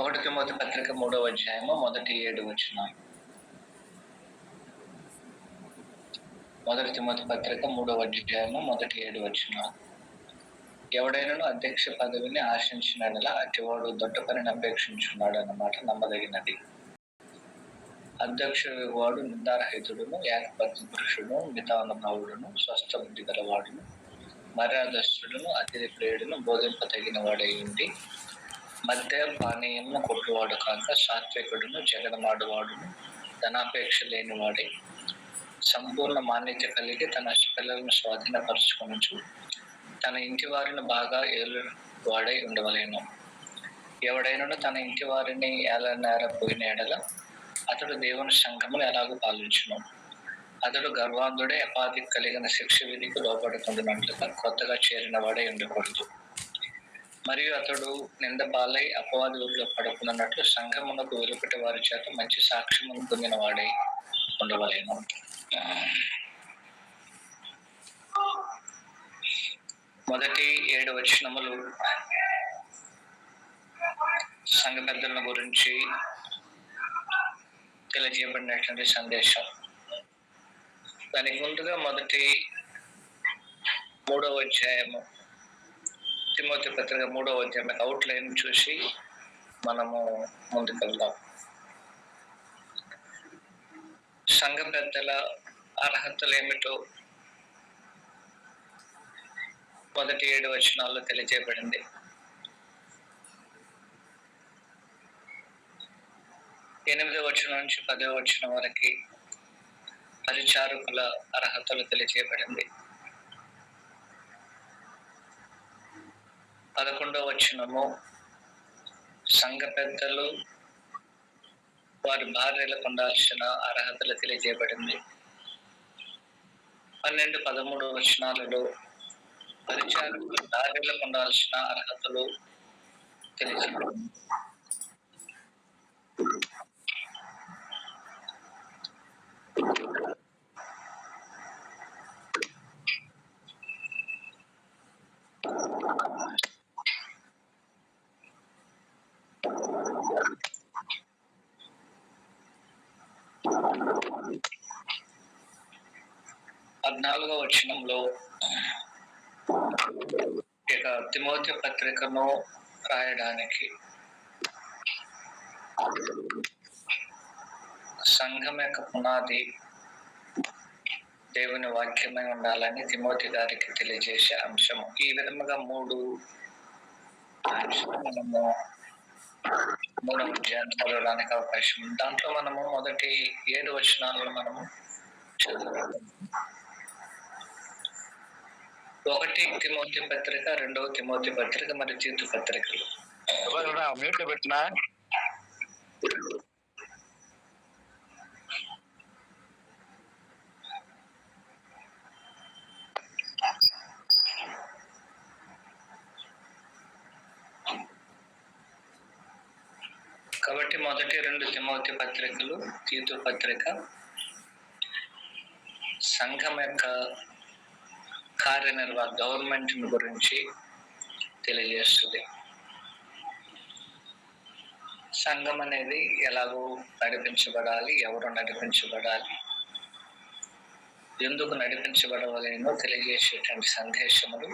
ఒకటి తిమోతి పత్రిక 3వ అధ్యాయము మొదటి 7 వచనాలు. మొదటి తిమోతి పత్రిక 3వ అధ్యాయము మొదటి 7 వచనాలు. ఎవడైనా అధ్యక్ష పదవిని ఆశించినలా అటివాడు దొడ్డ పనిని అపేక్షించున్నాడు అన్నమాట నమ్మదగినది. అధ్యక్షుడు వాడు నిందారహితుడును, ఏకపత్ని పురుషుడును, మితానుభావుడును, స్వస్థ బుద్ధి గలవాడును, మర్యాదస్తుడును, అతిథి ప్రియుడును, బోధింపదగిన వాడై ఉండి మధ్య పానీయమును కొట్టువాడు కాక సాత్వికుడును, జగడమాడువాడును, ధనాపేక్ష లేనివాడే సంపూర్ణ మాన్యత కలిగి తన పిల్లలను స్వాధీనపరచుకొనుచు తన ఇంటి వారిని బాగా ఏలువాడై ఉండవలేను. ఎవడైనా తన ఇంటి వారిని ఏలనేరపోయిన ఎడల అతడు దేవుని సంఘమును ఎలాగూ పాలించును. అతడు గర్వాంధుడే అపాధి కలిగిన శిక్ష విధికి లోపడుతుండనట్లుగా కొత్తగా చేరిన వాడై ఉండకూడదు. మరియు అతడు నింద పాలై అపవాది ఊరిలో పడుకున్నట్లు సంఘమునకు వెలుపటి వారి చేత మంచి సాక్ష్యమును పొందిన వాడై ఉండవలేను. మొదటి 7 వచనములు సంఘ పెద్దల గురించి తెలియజేయబడినటువంటి సందేశం. దానికి ముందుగా మొదటి 3వ అధ్యాయము తిమోతి పత్రిక 3వ అధ్యాయం అవుట్లైన్ చూసి మనము ముందుకెళ్దాం. సంఘ పెద్దల అర్హతలు ఏమిటో మొదటి 7 వచనాల్లో తెలియజేయబడింది. 8వ వచనం నుంచి 10వ వచనం వరకు పరిచారకుల అర్హతలు తెలియజేయబడింది. 11వ వచనము సంఘ పెద్దలు వారి భార్యలకు ఉండాల్సిన అర్హతలు తెలియజేయబడింది. 12, 13 వచనాలలో పరిచారకుల భార్యలకు ఉండాల్సిన అర్హతలు తెలియజేయబడింది. పద్నాలుగో వచనంలో ఇక తిమోతి పత్రికను రాయడానికి సంఘం యొక్క పునాది దేవుని వాక్యమై ఉండాలని తిమోతి గారికి తెలియజేసే అంశము. ఈ విధముగా 3 మనము 3వ అధ్యాయం చదవడానికి అవకాశం ఉంది. దాంట్లో మనము మొదటి 7 వచనాలను మనము చదువుతాం. 1 తిమోతి పత్రిక, 2వ తిమోతి పత్రిక మరియు తీతు పత్రికలు. మ్యూట్ లో పెట్టినా కాబట్టి మొదటి 2 తిమోతి పత్రికలు, తీతు పత్రిక సంఘం యొక్క కార్యనిర్వాహ గవర్నమెంట్ గురించి తెలియజేస్తుంది. సంఘం అనేది ఎలాగో నడిపించబడాలి, ఎవరు నడిపించబడాలి, ఎందుకు నడిపించబడవలేనో తెలియజేసేటువంటి సందేశములు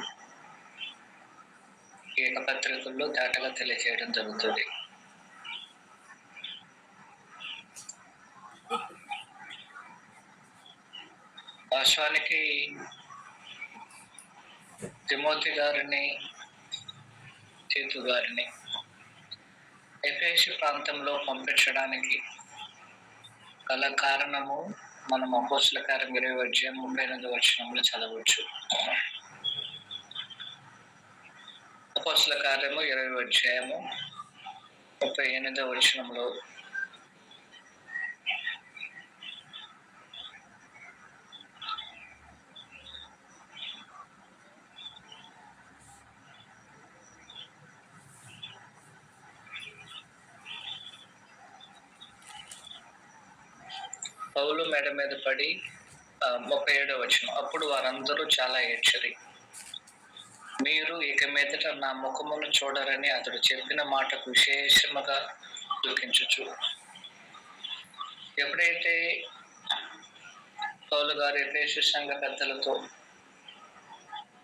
ఏక పత్రికల్లో తేటగా తెలియజేయడం జరుగుతుంది. వాస్తవానికి తిమోతి గారిని, తీతు గారిని ఎఫెసు ప్రాంతంలో పంపించడానికి గల కారణము మనం అపోస్తల కార్యం 20వ అధ్యాయం 38వ వచనంలో చదవచ్చు. అపోస్తల కార్యము 20వ అధ్యాయము 38వ వచనంలో పౌలు మెడ మీద పడి 37వ వచనం అప్పుడు వారందరూ చాలా ఏడ్చిరి. మీరు ఇక మీదట నా ముఖమును చూడరని అతడు చెప్పిన మాటకు విశేషముగా దుఃఖించుచు. ఎప్పుడైతే పౌలు గారు ఎఫెసు సంఘ పెద్దలతో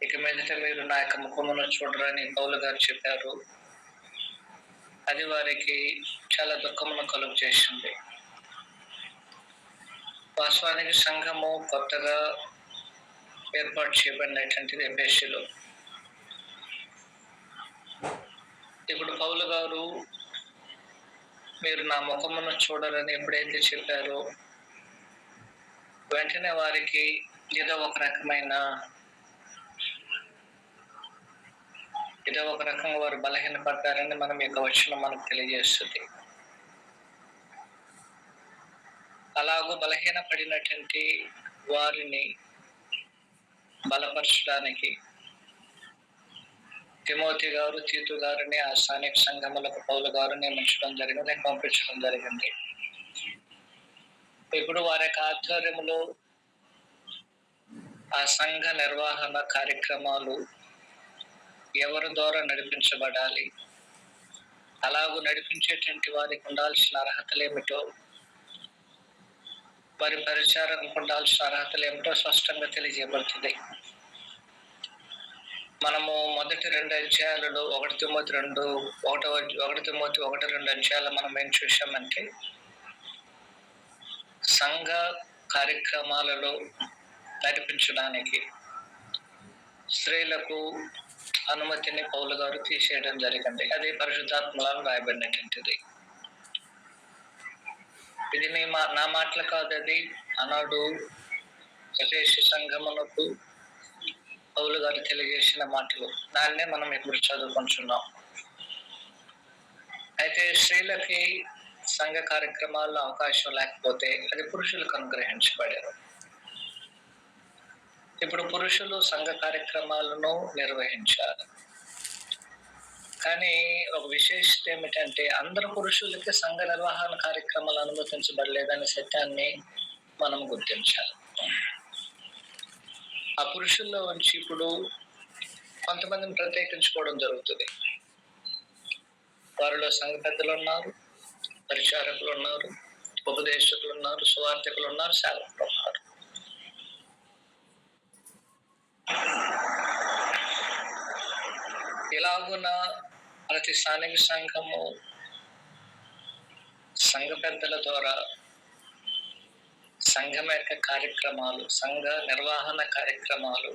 ఇక మీదట మీరు నా యొక్క ముఖమును చూడరని పౌలు గారు చెప్పారు, అది వారికి చాలా దుఃఖమును కలుగు చేసింది. వాస్తవానికి సంఘము కొత్తగా ఏర్పాటు చేయబడినటువంటిది ఎఫెసులో. ఇప్పుడు పౌలు గారు మీరు నా ముఖమును చూడరని ఎప్పుడైతే చెప్పారో వెంటనే వారికి ఏదో ఒక రకంగా వారు బలహీనపడ్డారని మనం యొక్క వచనం మనకు తెలియజేస్తుంది. అలాగూ బలహీనపడినటువంటి వారిని బలపరచడానికి తిమోతి గారు, తీతు గారిని ఆ స్థానిక సంఘములకు పౌలు గారు నియమించడం జరిగింది, పంపించడం జరిగింది. ఇప్పుడు వారి యొక్క ఆధ్వర్యంలో ఆ సంఘ నిర్వహణ కార్యక్రమాలు ఎవరి ద్వారా నడిపించబడాలి, అలాగూ నడిపించేటువంటి వారికి ఉండాల్సిన అర్హతలు ఏమిటో, వారి పరిచారకు ఉండాల్సిన అర్హతలు ఏమిటో స్పష్టంగా తెలియజేయబడుతుంది. మనము మొదటి 2 అధ్యాయాలలో 1 తిమోతి 1-2 అధ్యాయాలు మనం ఏం చూసామంటే సంఘ కార్యక్రమాలలో నడిపించడానికి స్త్రీలకు అనుమతిని పౌలు గారు తీసేయడం జరిగింది. అది పరిశుద్ధాత్మలో రాయబడినటువంటిది. ఇది నా మాటలు కాదు, అది ఆనాడు ఎఫెసు సంఘమునకు పౌలు గారు తెలియజేసిన మాటలు. దాన్నే మనం ఇప్పుడు చదువుకుంటున్నాం. అయితే స్త్రీలకి సంఘ కార్యక్రమాల్లో అవకాశం లేకపోతే అది పురుషులకు అనుగ్రహించబడారు. ఇప్పుడు పురుషులు సంఘ కార్యక్రమాలను నిర్వహించారు. కానీ ఒక విశేషత ఏమిటంటే అందరు పురుషులకి సంఘ నిర్వహణ కార్యక్రమాలు అనుమతించబడలేదనే సత్యాన్ని మనం గుర్తించాలి. ఆ పురుషుల్లో నుంచి ఇప్పుడు కొంతమందిని ప్రత్యేకించుకోవడం జరుగుతుంది. వారిలో సంఘ పెద్దలు ఉన్నారు, పరిచారకులు ఉన్నారు, ఉపదేశకులు ఉన్నారు, సువార్థకులు ఉన్నారు, సేవకులు ఉన్నారు. ఇలాగున ప్రతి స్థానిక సంఘము సంఘ పెద్దల ద్వారా సంఘం యొక్క కార్యక్రమాలు, సంఘ నిర్వహణ కార్యక్రమాలు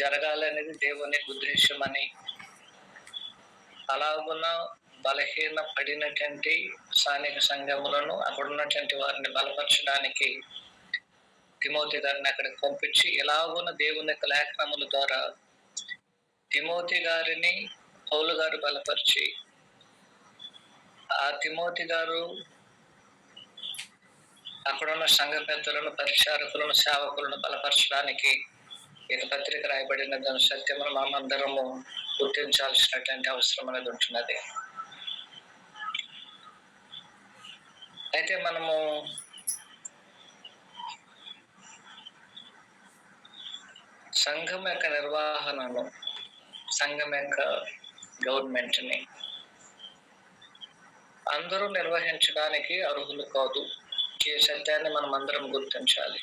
జరగాలనేది దేవుని ఉద్దేశమని, అలాగున బలహీన పడినటువంటి స్థానిక సంఘములను అక్కడ ఉన్నటువంటి వారిని బలపరచడానికి తిమోతి గారిని అక్కడికి పంపించి ఎలాగున దేవుని యొక్క లేఖనముల ద్వారా తిమోతి గారిని పౌలు గారు బలపరిచి ఆ తిమోతి గారు అక్కడున్న సంఘ పెద్దలను, పరిచారకులను, సేవకులను బలపరచడానికి ఇక పత్రిక రాయబడిన దాని సత్యమును మనమందరము గుర్తించాల్సినటువంటి అవసరం అనేది ఉంటున్నది. అయితే మనము సంఘం యొక్క నిర్వహణను, సంఘం యొక్క గవర్నమెంట్ని అందరూ నిర్వహించడానికి అర్హులు కాదు. ఈ సత్యాన్ని మనం అందరం గుర్తించాలి.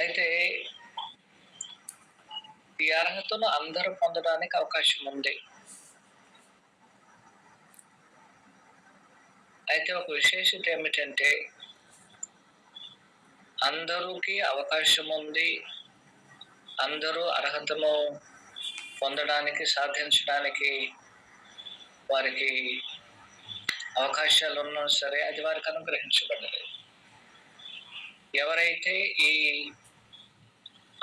అయితే ఈ అర్హతను అందరూ పొందడానికి అవకాశం ఉంది. అయితే ఒక విశేషత ఏమిటంటే అందరికీ అవకాశం ఉంది, అందరూ అర్హతను పొందడానికి, సాధించడానికి వారికి అవకాశాలు ఉన్నా సరే అది వారికి అనుగ్రహించబడలేదు. ఎవరైతే ఈ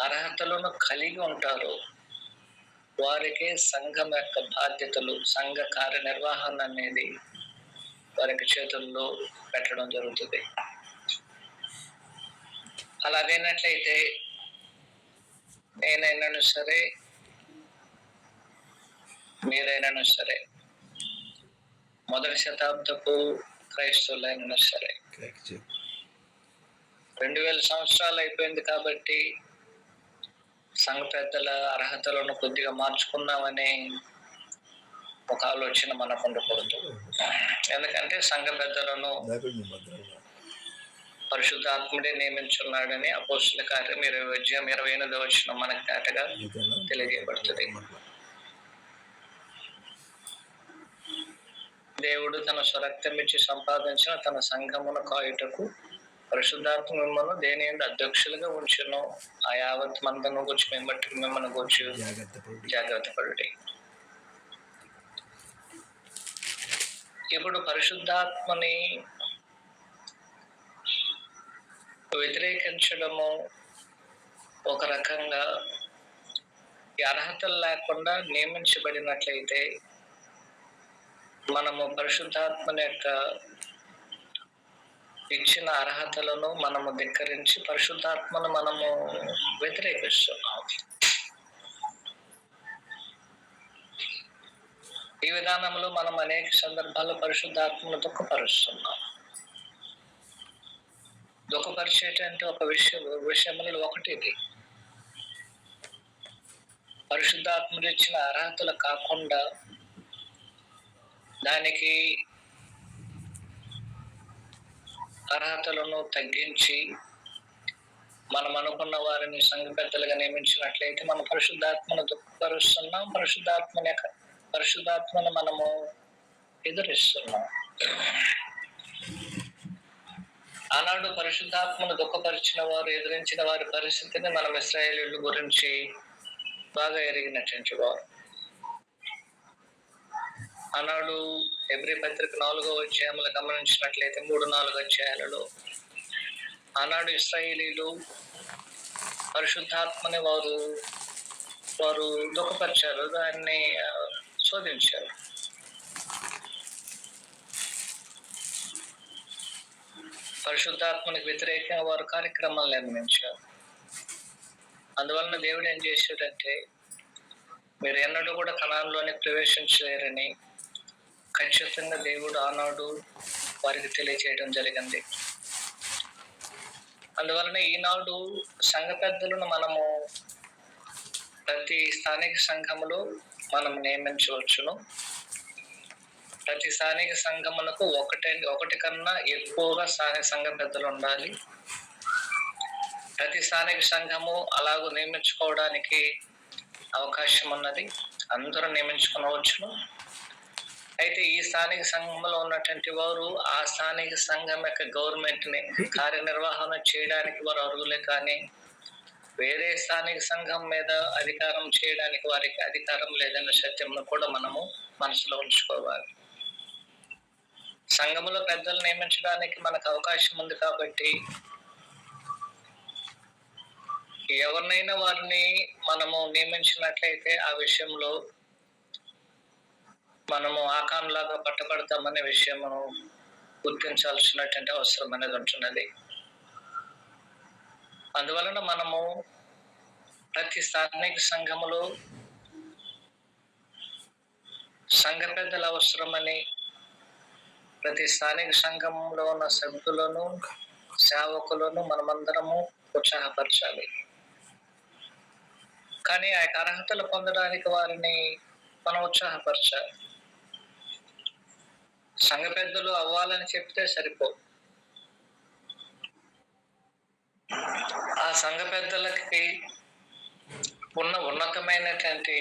అర్హతలను కలిగి ఉంటారో వారికి సంఘం యొక్క బాధ్యతలు, సంఘ కార్యనిర్వహణ అనేది వారికి చేతుల్లో పెట్టడం జరుగుతుంది. అలాగైనట్లయితే నేనైనాను సరే, మీరైనాను సరే, మొదటి శతాబ్దపు క్రైస్తవులైనా సరే 2000 సంవత్సరాలు అయిపోయింది కాబట్టి సంఘ పెద్దల అర్హతలను కొద్దిగా మార్చుకుందామనే ఒక ఆలోచన మనకు ఉండకూడదు. ఎందుకంటే సంఘ పెద్దలను పరిశుద్ధాత్ముడే నియమించున్నాడని అపోస్తుల కార్యం 28వ వచనం మనకు తేటగా తెలియజేయబడుతుంది. దేవుడు తన స్వరక్తం ఇచ్చి సంపాదించిన తన సంఘమును కాయుటకు పరిశుద్ధాత్మ మిమ్మల్ని దేని యందు అధ్యక్షులుగా ఉంచును. ఆ యావత్ మందను గురించి మిమ్మల్ని గురించి జాగ్రత్త పడుడి. ఇప్పుడు పరిశుద్ధాత్మని వ్యతిరేకించడము ఒక రకంగా ఈ అర్హతలు లేకుండా నియమించబడినట్లయితే మనము పరిశుద్ధాత్మని యొక్క ఇచ్చిన అర్హతలను మనము ధిక్కరించి పరిశుద్ధాత్మను మనము వ్యతిరేకిస్తున్నాం. ఈ విధానంలో మనం అనేక సందర్భాల్లో పరిశుద్ధాత్మను దుఃఖపరుస్తున్నాం. దుఃఖపరిచేటంటే ఒక విషయంలో ఒకటి ఇది. పరిశుద్ధాత్ముడు ఇచ్చిన అర్హతలు కాకుండా దానికి అర్హతలను తగ్గించి మనం అనుకున్న వారిని సంఘ పెద్దలుగా నియమించినట్లయితే మనం పరిశుద్ధాత్మను దుఃఖపరుస్తున్నాం. పరిశుద్ధాత్మను మనము ఎదురిస్తున్నాం. ఆనాడు పరిశుద్ధాత్మను దుఃఖపరిచిన వారు, ఎదిరించిన వారి పరిస్థితిని మనం ఇశ్రాయేలీయుల గురించి బాగా ఎరిగినటువంటి వారు. ఆనాడు హెబ్రీ పత్రిక 4వ అధ్యాయంలో గమనించినట్లయితే 3-4 అధ్యాయాలలో ఆనాడు ఇశ్రాయేలీయులు పరిశుద్ధాత్మని వారు దుఃఖపరిచారు, దాన్ని శోధించారు. పరిశుద్ధాత్మనికి వ్యతిరేకంగా వారు కార్యక్రమాలు నిర్మించారు. అందువలన దేవుడు ఏం చేశాడంటే, మీరు ఎన్నడూ కూడా కనానులోనే ప్రవేశించలేరని ఖచ్చితంగా దేవుడు ఆనాడు వారికి తెలియజేయడం జరిగింది. అందువలన ఈనాడు సంఘ పెద్దలను మనము ప్రతి స్థానిక సంఘములో మనం నియమించవచ్చును. ప్రతి స్థానిక సంఘమునకు ఒకటి కన్నా ఎక్కువగా సంఘ పెద్దలు ఉండాలి. ప్రతి స్థానిక సంఘము అలాగూ నియమించుకోవడానికి అవకాశం ఉన్నది. అందరూ నియమించుకోవచ్చును. అయితే ఈ స్థానిక సంఘంలో ఉన్నటువంటి వారు ఆ స్థానిక సంఘం యొక్క గవర్నమెంట్ ని కార్యనిర్వహణ చేయడానికి వారు అర్హులే, కానీ వేరే స్థానిక సంఘం మీద అధికారం చేయడానికి వారికి అధికారం లేదన్న సత్యంను కూడా మనము మనసులో ఉంచుకోవాలి. సంఘములో పెద్దలు నియమించడానికి మనకు అవకాశం ఉంది కాబట్టి ఎవరినైనా వారిని మనము నియమించినట్లయితే ఆ విషయంలో మనము ఆకాంలాగా పట్టబడతామనే విషయం మనం గుర్తించాల్సినటువంటి అవసరం అనేది ఉంటున్నది. అందువలన మనము ప్రతి స్థానిక సంఘములో సంఘ పెద్దల అవసరమని ప్రతి స్థానిక సంఘంలో ఉన్న సభ్యులను, సేవకులను మనమందరము ఉత్సాహపరచాలి. కానీ ఆ అర్హతలు పొందడానికి వారిని మనం ఉత్సాహపరచాలి. సంఘ పెద్దలు అవ్వాలని చెప్తే సరిపో. ఆ సంఘ పెద్దలకి ఉన్న ఉన్నతమైనటువంటి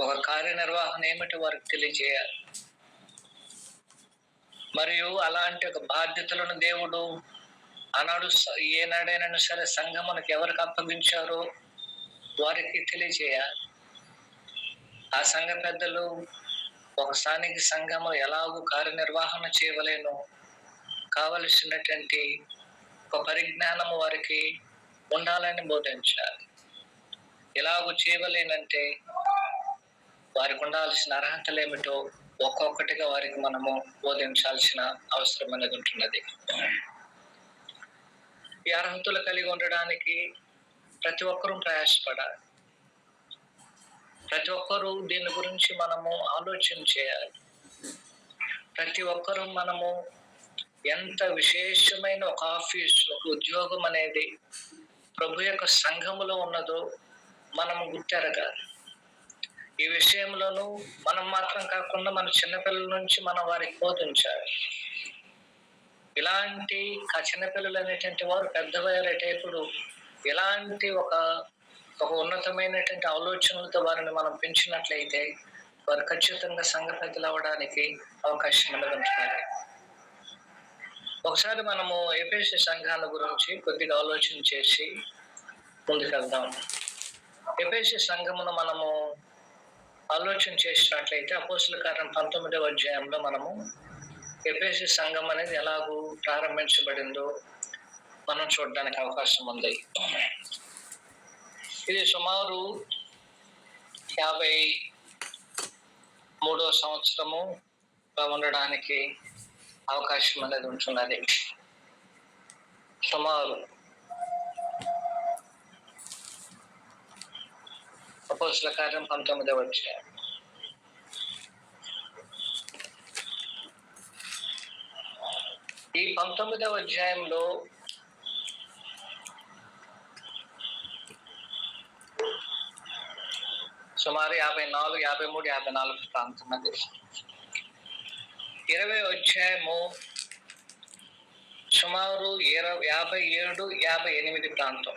ఒక కార్యనిర్వహణ ఏమిటి వారికి తెలియజేయాలి. మరియు అలాంటి ఒక బాధ్యతలను దేవుడు ఆనాడు ఏనాడైనా సరే సంఘమునకు ఎవరికి అప్పగించారో వారికి తెలియజేయాలి. ఆ సంఘ పెద్దలు ఒక స్థానిక సంఘము ఎలాగూ కార్యనిర్వహణ చేయవలేను కావలసినటువంటి ఒక పరిజ్ఞానము వారికి ఉండాలని బోధించాలి. ఎలాగూ చేయవలేనంటే వారికి ఉండాల్సిన అర్హతలు ఏమిటో ఒక్కొక్కటిగా వారికి మనము బోధించాల్సిన అవసరం అనేది ఉంటున్నది. ఈ అర్హతలు కలిగి ఉండడానికి ప్రతి ఒక్కరూ ప్రయాసపడాలి. ప్రతి ఒక్కరూ దీని గురించి మనము ఆలోచన చేయాలి. ప్రతి ఒక్కరూ మనము ఎంత విశేషమైన ఒక ఆఫీస్, ఒక ఉద్యోగం అనేది ప్రభు యొక్క సంఘములో ఉన్నదో మనం గుర్తెరగాలి. ఈ విషయంలోనూ మనం మాత్రం కాకుండా మన చిన్నపిల్లల నుంచి మనం వారికి బోధించాలి. ఇలాంటి చిన్నపిల్లలు అనేటువంటి వారు పెద్దవారేటప్పుడు ఇలాంటి ఒక ఉన్నతమైనటువంటి ఆలోచనలతో వారిని మనం పెంచినట్లయితే వారు ఖచ్చితంగా సంఘ పెద్దలు అవ్వడానికి అవకాశం ఉంటుంది. ఒకసారి మనము ఎఫెసీ సంఘాల గురించి కొద్దిగా ఆలోచన చేసి ముందుకెళ్దాం. ఎఫెసీ సంఘమును మనము ఆలోచన చేసినట్లయితే అపోస్తలుల కార్యం 19వ అధ్యాయంలో మనము ఎఫెసీ సంఘం అనేది ఎలాగూ ప్రారంభించబడిందో మనం చూడడానికి అవకాశం ఉంది. ఇది సుమారు 53వ సంవత్సరము ఉండడానికి అవకాశం అనేది ఉంటున్నది. సుమారు అపోస్తలుల కార్యం 19వ అధ్యాయం. ఈ 19వ అధ్యాయంలో సుమారు 54, 53, 54 ప్రాంతం అది. 20వ అధ్యాయము సుమారు 57, 58 ప్రాంతం.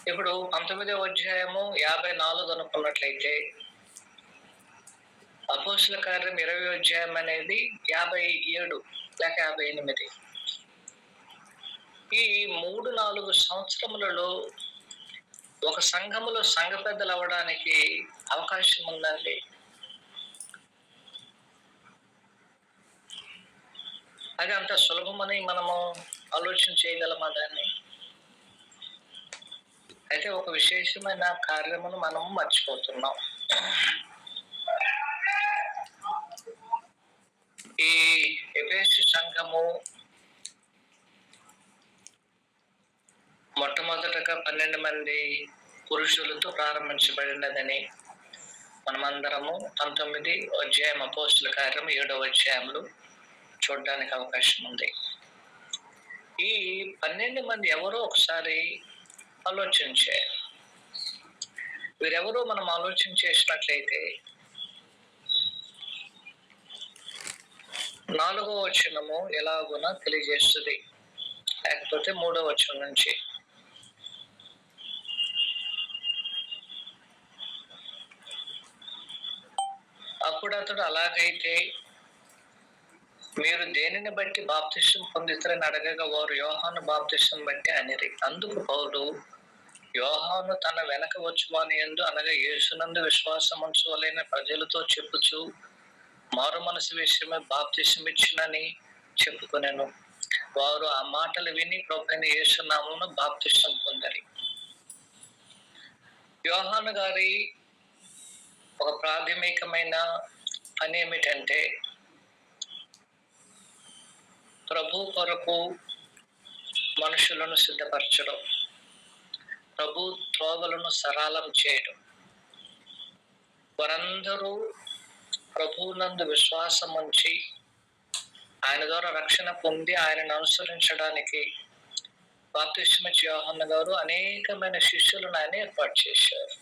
ఇప్పుడు 19వ అధ్యాయము 54 అనుకున్నట్లయితే అపోస్తలుల కార్యం 20వ అధ్యాయం అనేది 57 లేక 58. ఈ 3-4 సంవత్సరములలో ఒక సంఘములో సంఘ పెద్దలు అవ్వడానికి అవకాశం ఉందండి. అది అంత సులభమని మనము ఆలోచన చేయగలమా దాన్ని? అయితే ఒక విశేషమైన కార్యమును మనము మర్చిపోతున్నాం. ఈ ఎఫెసీ సంఘము మొట్టమొదటగా 12 మంది పురుషులతో ప్రారంభించబడినదని మనమందరము 19వ అధ్యాయం అపోస్తలుల కార్యం 7వ అధ్యాయంలో చూడడానికి అవకాశం ఉంది. ఈ 12 మంది ఎవరో ఒకసారి ఆలోచించే వీరెవరో మనం ఆలోచన చేసినట్లయితే 4వ వచనము ఎలాగున తెలియజేస్తుంది. లేకపోతే 3వ వచనం నుంచి అప్పుడు అతడు అలాగైతే మీరు దేనిని బట్టి బాప్తిసం పొందితారని అడగగా వారు యోహాను బాప్తిసం బట్టి అనిరి. అందుకు పౌలు యోహాను తన వెనక వచ్చువాని యందు అనగా యేసునందు విశ్వాసం ఉంచవలెన ప్రజలతో చెప్పుచు మారు మనసు విషయమై బాప్తిసం ఇచ్చినని చెప్పుకొనెను. వారు ఆ మాటలు విని ప్రభువైన యేసు నామమున బాప్తిసం పొందారు. యోహాను గారి ఒక ప్రాథమికమైన పని ఏమిటంటే ప్రభు కొరకు మనుషులను సిద్ధపరచడం, ప్రభు త్రోవలను సరళం చేయడం, వారందరూ ప్రభువునందు విశ్వాసం ఉంచి ఆయన ద్వారా రక్షణ పొంది ఆయనను అనుసరించడానికి బాప్తిసం ఇచ్చే యోహాను గారు అనేకమైన శిష్యులను ఆయన ఏర్పాటు చేశారు.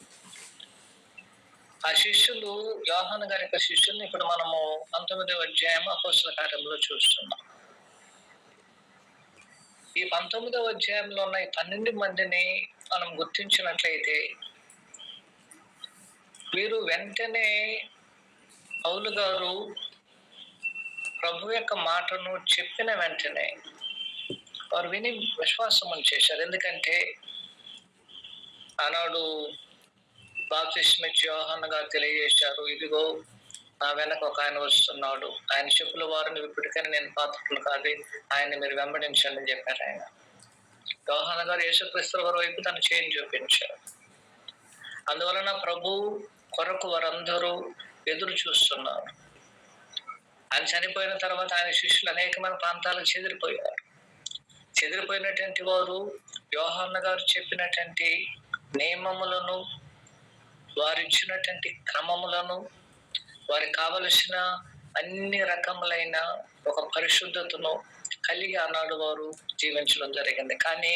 ఆ శిష్యులు యోహాను గారి యొక్క శిష్యుల్ని ఇప్పుడు మనము 19వ అధ్యాయం అపోస్తలుల కార్యంలో చూస్తున్నాం. ఈ 19వ అధ్యాయంలో ఉన్న ఈ 12 మందిని మనం గుర్తించినట్లయితే వీరు వెంటనే పౌలు గారు ప్రభు యొక్క మాటను చెప్పిన వెంటనే వారు విని విశ్వాసం చేశారు. ఎందుకంటే ఆనాడు బాప్తిసం ఇచ్చే యోహాను గారు తెలియజేశారు, ఇదిగో నా వెనక ఒక ఆయన వస్తున్నాడు, ఆయన చెప్పుల వారిని ఇప్పటికైనా నేను పాత్రను కాదు, ఆయన్ని మీరు వెంబడించండి అని చెప్పారు. ఆయన యోహాను గారు యేసుక్రీస్తు వారి వైపు తన చేయిని చూపించారు. అందువలన ప్రభు కొరకు వారందరూ ఎదురు చూస్తున్నారు. ఆయన చనిపోయిన తర్వాత ఆయన శిష్యులు అనేకమైన ప్రాంతాలకు చెదిరిపోయారు. చెదిరిపోయినటువంటి వారు యోహాను గారు చెప్పినటువంటి నియమములను, వారు ఇచ్చినటువంటి క్రమములను, వారికి కావలసిన అన్ని రకములైన ఒక పరిశుద్ధతను కలిగి ఆనాడు వారు జీవించడం జరిగింది. కానీ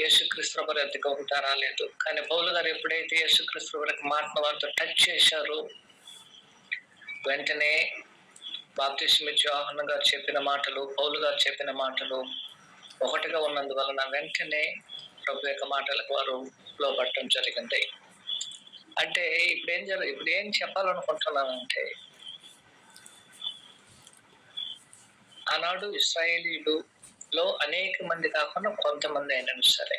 యేసుక్రీస్తు వారి ఎద్దకు రాలేదు. కానీ పౌలు గారు ఎప్పుడైతే యేసుక్రీస్తు వారికి మాటను వారితో టచ్ చేశారో వెంటనే బాప్తిస్మిచ్చి యోహాను గారు చెప్పిన మాటలు, పౌలు గారు చెప్పిన మాటలు ఒకటిగా ఉన్నందువలన వెంటనే ప్రభు యొక్క మాటలకు వారు లోబట్టడం జరిగింది. అంటే ఇప్పుడు ఏం చెప్పాలనుకుంటున్నానంటే, ఆనాడు ఇశ్రాయేలీయులలో అనేక మంది కాకుండా కొంతమంది అయినా సరే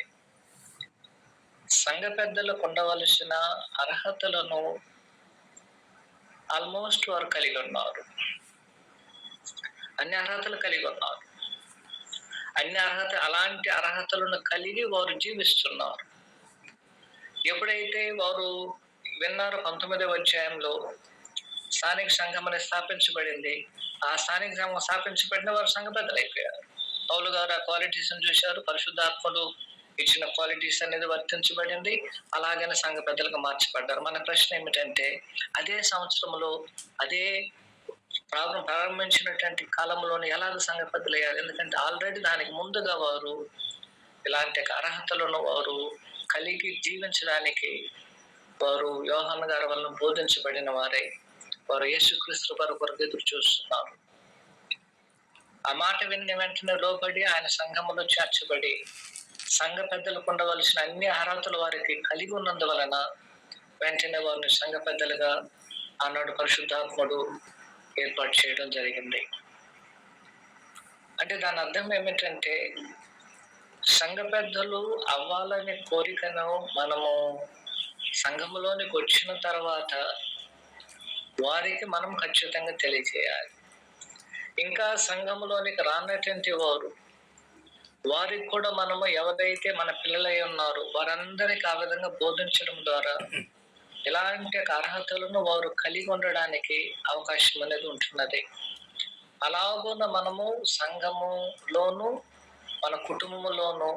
సంఘ పెద్దలకు ఉండవలసిన అర్హతలను ఆల్మోస్ట్ వారు కలిగి ఉన్నారు. అన్ని అర్హతలు కలిగి ఉన్నారు. అలాంటి అర్హతలను కలిగి వారు జీవిస్తున్నారు. ఎప్పుడైతే వారు విన్నారు 19వ అధ్యాయంలో స్థానిక సంఘం అనేది స్థాపించబడింది, ఆ స్థానిక సంఘం స్థాపించబడిన వారు సంఘ పెద్దలు అయిపోయారు. పౌలు గారు ఆ క్వాలిటీస్ చూశారు, పరిశుద్ధాత్ముడు ఇచ్చిన క్వాలిటీస్ అనేది వర్తించబడింది, అలాగనే సంఘ పెద్దలుగా మార్చబడ్డారు. మన ప్రశ్న ఏమిటంటే, అదే సంవత్సరంలో అదే ప్రారంభించినటువంటి కాలంలోనే ఎలాగ సంఘ పెద్దలు అయ్యారు? ఎందుకంటే ఆల్రెడీ దానికి ముందుగా వారు ఇలాంటి అర్హతలను వారు కలిగి జీవించడానికి వారు యోహాను గారి వలన బోధించబడిన వారై వారు యేసుక్రీస్తు వారి కొరకు ఎదురు చూస్తున్నారు. ఆ మాట విన్న వెంటనే లోబడి ఆయన సంఘములో చేర్చబడి సంఘ పెద్దలకు ఉండవలసిన అన్ని అర్హతలు వారికి కలిగి ఉన్నందువలన వెంటనే వారిని సంఘ పెద్దలుగా ఆనాడు పరిశుద్ధాత్ముడు ఏర్పాటు చేయడం జరిగింది. అంటే దాని అర్థం ఏమిటంటే, సంఘ పెద్దలు అవ్వాలనే కోరికను మనము సంఘములోనికి వచ్చిన తర్వాత వారికి మనం ఖచ్చితంగా తెలియజేయాలి. ఇంకా సంఘములోనికి రానటువంటి వారికి కూడా మనము ఎవరైతే మన పిల్లలై ఉన్నారో వారందరికీ ఆ విధంగా బోధించడం ద్వారా ఇలాంటి అర్హతలను వారు కలిగి ఉండడానికి అవకాశం అనేది ఉంటున్నది. అలాగున్న మనము సంఘములోను మన కుటుంబంలోను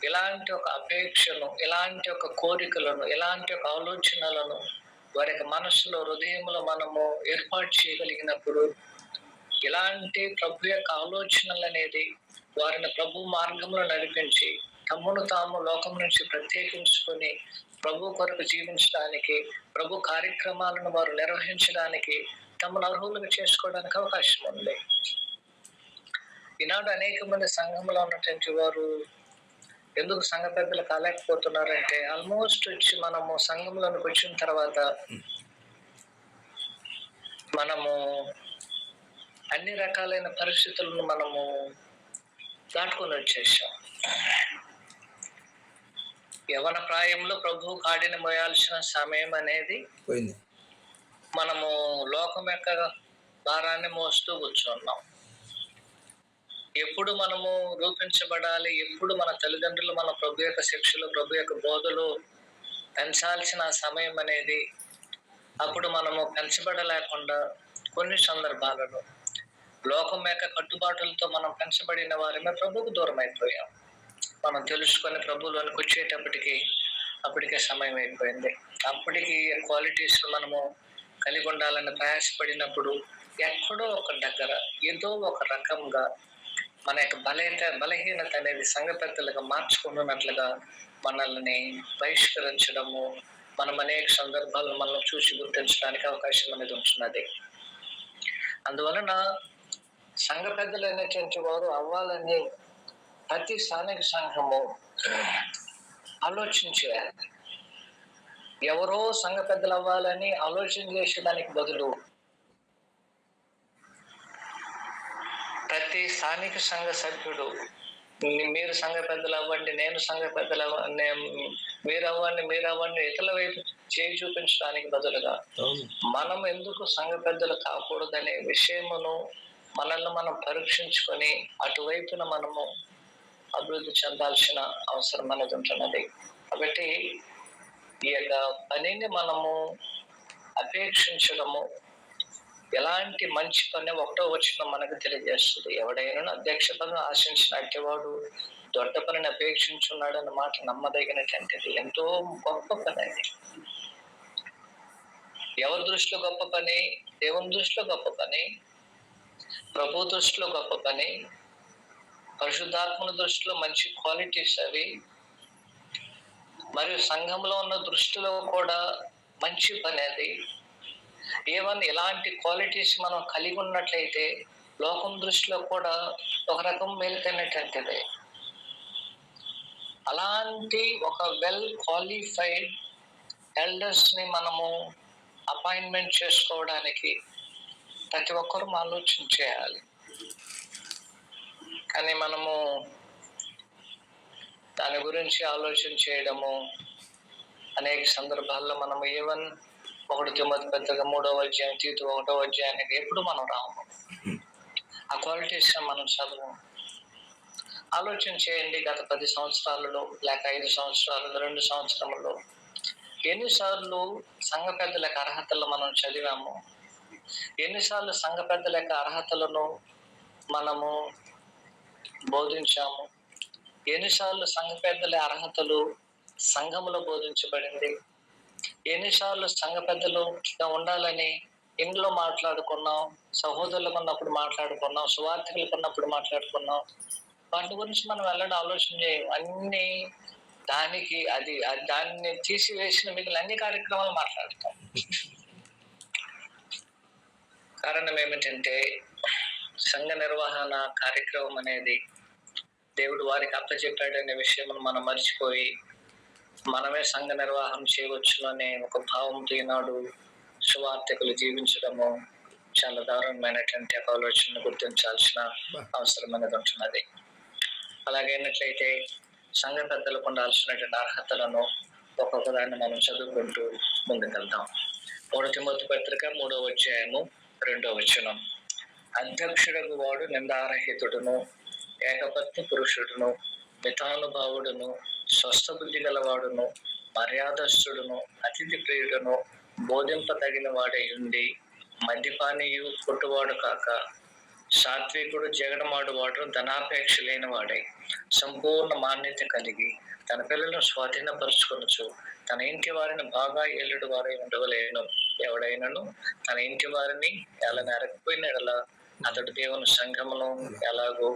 ఇలాంటి ఒక అపేక్షను, ఇలాంటి ఒక కోరికలను, ఇలాంటి ఒక ఆలోచనలను వారి యొక్క మనసులో, హృదయంలో మనము ఏర్పాటు చేయగలిగినప్పుడు ఇలాంటి ప్రభు యొక్క ఆలోచనలు అనేది వారిని ప్రభు మార్గంలో నడిపించి తమ్మును తాము లోకం నుంచి ప్రత్యేకించుకొని ప్రభు కొరకు జీవించడానికి, ప్రభు కార్యక్రమాలను వారు నిర్వహించడానికి తమను అర్హులుగా చేసుకోవడానికి అవకాశం ఉంది. ఈనాడు అనేక మంది సంఘంలో ఉన్నటువంటి వారు ఎందుకు సంఘ పెద్దలు కాలేకపోతున్నారంటే, ఆల్మోస్ట్ వచ్చి మనము సంఘంలోనికి వచ్చిన తర్వాత మనము అన్ని రకాలైన పరిస్థితులను మనము దాటుకొని వచ్చేసాం. యవన ప్రాయంలో ప్రభు కాడిని మోయాల్సిన సమయం అనేది పోయింది. మనము లోకం యొక్క భారాన్ని మోస్తూ కూర్చున్నాం. ఎప్పుడు మనము రూపించబడాలి, ఎప్పుడు మన తల్లిదండ్రులు మన ప్రభు యొక్క శిక్షలు, ప్రభు యొక్క బోధలు పెంచాల్సిన సమయం అనేది అప్పుడు మనము పెంచబడలేకుండా కొన్ని సందర్భాలలో లోకం యొక్క కట్టుబాటులతో మనం పెంచబడిన వారిమే ప్రభుకు దూరం అయిపోయాం. మనం తెలుసుకొని ప్రభువులోనికి వచ్చేటప్పటికి అప్పటికే సమయం అయిపోయింది. అప్పటికి క్వాలిటీస్ మనము కలిగి ఉండాలని ప్రయాసపడినప్పుడు ఎక్కడో ఒక దగ్గర ఏదో ఒక రకంగా మన యొక్క బలహీనత అనేది సంఘ పెద్దలుగా మార్చుకుంటున్నట్లుగా మనల్ని బహిష్కరించడము, మనం అనేక సందర్భాలను మనం చూసి గుర్తించడానికి అవకాశం అనేది ఉంటున్నది. అందువలన సంఘ పెద్దలు అనేటువంటి వారు అవ్వాలని ప్రతి స్థానిక సంఘము ఆలోచించాలి. ఎవరో సంఘ పెద్దలు అవ్వాలని ఆలోచన చేసేదానికి బదులు ప్రతి స్థానిక సంఘ సభ్యుడు మీరు సంఘ పెద్దలు అవ్వండి, నేను సంఘ పెద్దలు మీరు అవ్వండి ఇతరుల వైపు చేయి చూపించడానికి బదులుగా మనం ఎందుకు సంఘ పెద్దలు కాకూడదనే విషయమును మనల్ని మనం పరీక్షించుకొని అటువైపున మనము అభివృద్ధి చెందాల్సిన అవసరం అనేది ఉంటున్నది. కాబట్టి ఈ యొక్క పనిని మనము అపేక్షించడము ఎలాంటి మంచి పని 1వ వచనం మనకు తెలియజేస్తుంది. ఎవడైనా అధ్యక్ష పదం ఆశించినట్టు వాడు దొడ్డ పనిని అపేక్షించున్నాడు అన్న మాట నమ్మదగినటువంటిది. ఎంతో గొప్ప పని అది. ఎవరి దృష్టిలో గొప్ప పని? దేవుని దృష్టిలో గొప్ప పని. ప్రభు దృష్టిలో గొప్ప పని, పరిశుద్ధాత్మల దృష్టిలో మంచి క్వాలిటీస్ అవి, మరియు సంఘంలో ఉన్న దృష్టిలో కూడా మంచి పని అది. ఏవన్ ఇలాంటి క్వాలిటీస్ మనం కలిగి ఉన్నట్లయితే లోకం దృష్టిలో కూడా ఒక రకం మేలుకైనటువంటిది. అలాంటి ఒక వెల్ క్వాలిఫైడ్ ఎల్డర్స్ ని మనము అపాయింట్మెంట్ చేసుకోవడానికి ప్రతి ఒక్కరూ ఆలోచన చేయాలి. కానీ మనము దాని గురించి ఆలోచన చేయడము అనేక సందర్భాల్లో మనము ఈవెన్ 1 తిమోతి పత్రిక 3వ అధ్యాయం, తీతు 1వ అధ్యాయానికి ఎప్పుడు మనం రాము. ఆ క్వాలిటీస్ మనం చదవము. ఆలోచన చేయండి, గత 10 సంవత్సరాలలో లేక 5 సంవత్సరాలలో 2 సంవత్సరములలో ఎన్నిసార్లు సంఘ పెద్దల యొక్క అర్హతలు మనం చదివాము? ఎన్నిసార్లు సంఘ పెద్దల యొక్క అర్హతలను మనము బోధించాము? ఎన్నిసార్లు సంఘ పెద్దల అర్హతలు సంఘములో బోధించబడింది? ఎన్నిసార్లు సంఘ పెద్దలుగా ఉండాలని ఇంట్లో మాట్లాడుకున్నాం, సహోదరులకు ఉన్నప్పుడు మాట్లాడుకున్నాం, సువార్థికులకు ఉన్నప్పుడు మాట్లాడుకున్నాం. వాటి గురించి మనం వెళ్ళడం ఆలోచన చేయం. అన్ని దాన్ని తీసివేసిన మిగిలిన అన్ని కార్యక్రమాలు మాట్లాడతాం. కారణం ఏమిటంటే సంఘ నిర్వహణ కార్యక్రమం అనేది దేవుడు వారికి అప్పచెప్పాడనే విషయం మనం మర్చిపోయి మనమే సంఘ నిర్వహణ చేయవచ్చు అనే ఒక భావంతో ఈనాడు సువార్థికులు జీవించడము చాలా దారుణమైనటువంటి ఆలోచనను గుర్తించాల్సిన అవసరం అనేది ఉంటున్నది. అలాగైనట్లయితే సంఘ పెద్దలకు ఉండాల్సినటువంటి అర్హతలను ఒక్కొక్క దాన్ని మనం చదువుకుంటూ ముందుకెళ్తాం. 1 తిమోతి పత్రిక 3వ అధ్యాయము 2వ వచనం. అధ్యక్షుడగు వాడు నిందారహితుడును, ఏకపత్ని పురుషుడును, మితానుభావుడును, స్వస్థ బుద్ధి గలవాడును, మర్యాదస్తుడును, అతిథి ప్రియుడును, బోధింపదగిన వాడై ఉండి మద్యపానీయు కొట్టువాడు కాక సాత్వికుడు, జగడమాడువాడు, ధనాపేక్ష లేని వాడై సంపూర్ణ మాన్యత కలిగి తన పిల్లలను స్వాధీనపరుచుకొనొచ్చు తన ఇంటి వారిని బాగా ఏలుడు వారై ఉండవలేను. ఎవడైనను తన ఇంటి వారిని ఎలా నెరకపోయిన ఎడల అతడు దేవుని సంఘమును ఎలాగో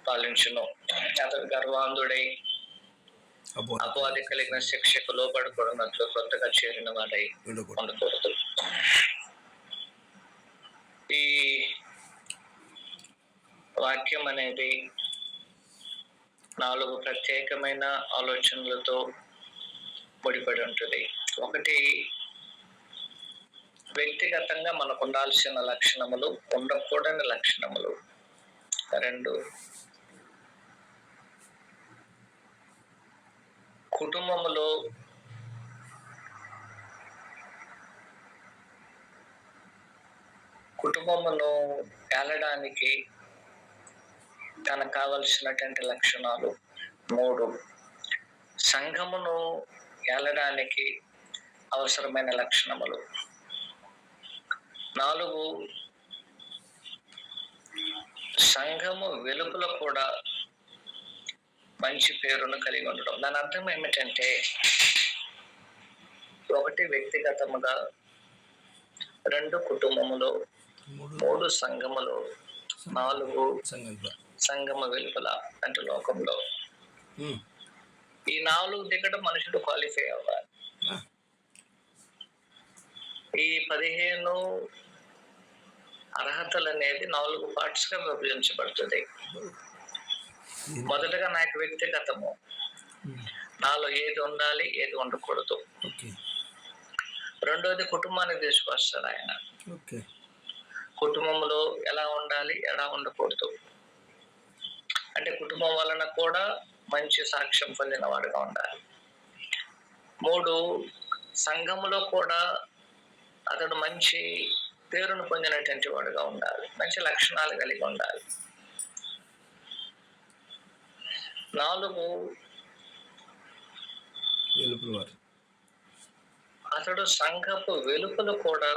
పాలించును. అతడు గర్వాంధుడై అపవాది కలిగిన శిక్షకు లోబడకూడనట్లు కొత్తగా చేరిన వాడై ఉండకూడదు. ఈ వాక్యం అనేది 4 ప్రత్యేకమైన ఆలోచనలతో ముడిపడి ఉంటుంది. 1, వ్యక్తిగతంగా మనకు ఉండాల్సిన లక్షణములు, ఉండకూడని లక్షణములు. 2, కుటుంబమును ఏలడానికి తనకు కావలసినటువంటి లక్షణాలు. 3, సంఘమును ఏలడానికి అవసరమైన లక్షణములు. 4, సంఘము వెలుపల కూడా మంచి పేరును కలిగి ఉండడం. దాని అర్థం ఏమిటంటే 1, వ్యక్తిగతముగా, 2, కుటుంబములో, 3, సంఘములో, 4, సంఘము వెలుపల అంటే లోకంలో. ఈ 4 దగ్గర మనుషుడు క్వాలిఫై అవ్వాలి. ఈ 15 అర్హతలు అనేది 4 పార్ట్స్ గా విభజించబడుతుంది. మొదటగా నాకు వ్యక్తిగతము, నాలో ఏది ఉండాలి, ఏది ఉండకూడదు. 2వది కుటుంబానికి తీసుకొస్తాడు ఆయన. కుటుంబంలో ఎలా ఉండాలి, ఎలా ఉండకూడదు. అంటే కుటుంబం వలన కూడా మంచి సాక్ష్యం పొందిన వాడుగా ఉండాలి. 3, సంఘములో కూడా అతడు మంచి పేరును పొందినటువంటి వాడుగా ఉండాలి, మంచి లక్షణాలు కలిగి ఉండాలి. 4, అతడు సంఘపు వెలుపల కూడా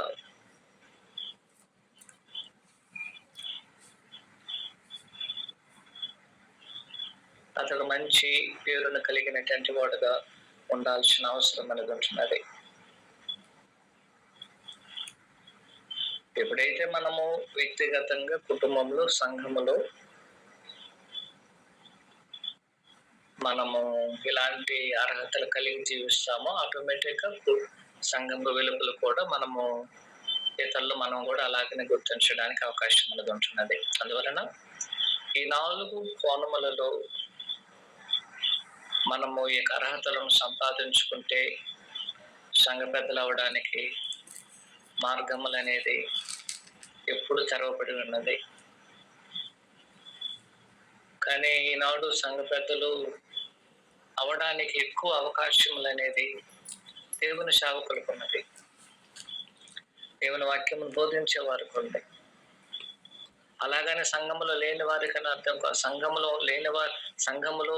అతడు మంచి పేరును కలిగినటువంటి వాడుగా ఉండాల్సిన అవసరం అనేది ఉంటున్నది. ఎప్పుడైతే మనము వ్యక్తిగతంగా, కుటుంబంలో, సంఘములో మనము ఇలాంటి అర్హతలు కలిగి జీవిస్తామో ఆటోమేటిక్ గా సంఘంలో వెలుపల కూడా మనము ఇతరులు మనం కూడా అలాగనే గుర్తించడానికి అవకాశం అనేది ఉంటున్నది. అందువలన ఈ 4 కోణములలో మనము ఈ అర్హతలను సంపాదించుకుంటే సంఘ పెద్దలు అవడానికి మార్గములు అనేది ఎప్పుడు తెరవబడి ఉన్నది. కానీ ఈనాడు సంఘ పెద్దలు అవడానికి ఎక్కువ అవకాశములు అనేది దేవుని సేవకులకు ఉన్నది, దేవుని వాక్యమును బోధించే వారికి ఉంది. అలాగనే సంఘములో లేని వారికన్నా అర్థం కాదు. సంఘములో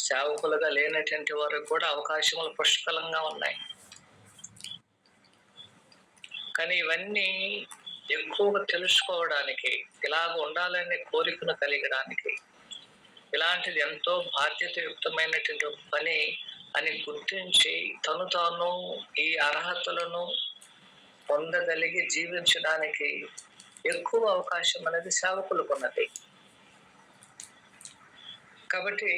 సేవకులుగా లేనటువంటి వారికి కూడా అవకాశములు పుష్కలంగా ఉన్నాయి. కానీ ఇవన్నీ ఎక్కువగా తెలుసుకోవడానికి, ఇలాగ ఉండాలనే కోరికను కలిగడానికి, ఇలాంటిది ఎంతో బాధ్యతయుక్తమైనటువంటి పని అని గుర్తించి తాను ఈ అర్హతలను పొందగలిగి జీవించడానికి ఎక్కువ అవకాశం అనేది సేవకులకు ఉన్నది. కాబట్టి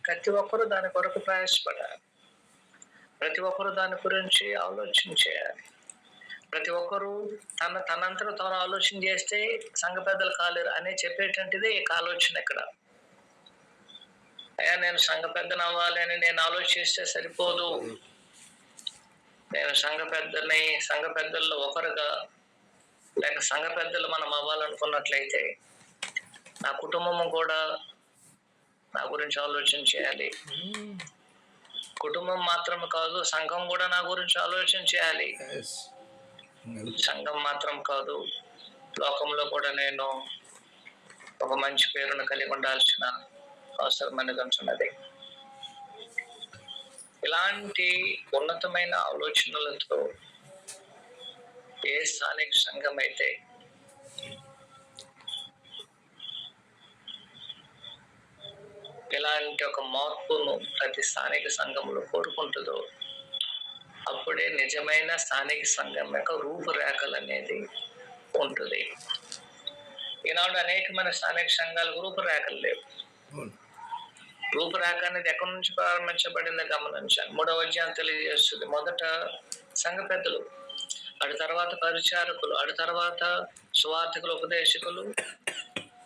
ప్రతి ఒక్కరూ దాని కొరకు ప్రయాసపడాలి. ప్రతి ఒక్కరూ దాని గురించి ఆలోచన చేయాలి. ప్రతి ఒక్కరూ తనంతట తాను ఆలోచన చేస్తే సంఘ పెద్దలు కాలేరు అని చెప్పేటువంటిదే ఈ ఆలోచన. ఇక్కడ అయ్యా నేను సంఘ పెద్దను అవ్వాలి అని నేను ఆలోచిస్తే సరిపోదు. నేను సంఘ పెద్దల్లో ఒకరుగా లేక సంఘ పెద్దలు మనం అవ్వాలనుకున్నట్లయితే నా కుటుంబము కూడా నా గురించి ఆలోచన చేయాలి. కుటుంబం మాత్రం కాదు, సంఘం కూడా నా గురించి ఆలోచన చేయాలి. సంఘం మాత్రం కాదు, లోకంలో కూడా నేను ఒక మంచి పేరును కలిగి ఉండాల్సిన అవసరం అనేది ఉంటున్నది. ఇలాంటి ఉన్నతమైన ఆలోచనలతో ఏ స్థానిక సంఘం అయితే ఇలాంటి ఒక మార్పును ప్రతి స్థానిక సంఘంలో కోరుకుంటుందో అప్పుడే నిజమైన స్థానిక సంఘం యొక్క రూపురేఖలు అనేది ఉంటుంది. ఈనాడు అనేకమైన స్థానిక సంఘాలకు రూపురేఖలు లేవు. రూపురేఖ అనేది ఎక్కడి నుంచి ప్రారంభించబడిందో గమనించాలి. 3వ అధ్యాయం తెలియజేస్తుంది. మొదట సంఘ పెద్దలు, అటు తర్వాత పరిచారకులు, అటు తర్వాత సువార్థికులు, ఉపదేశకులు,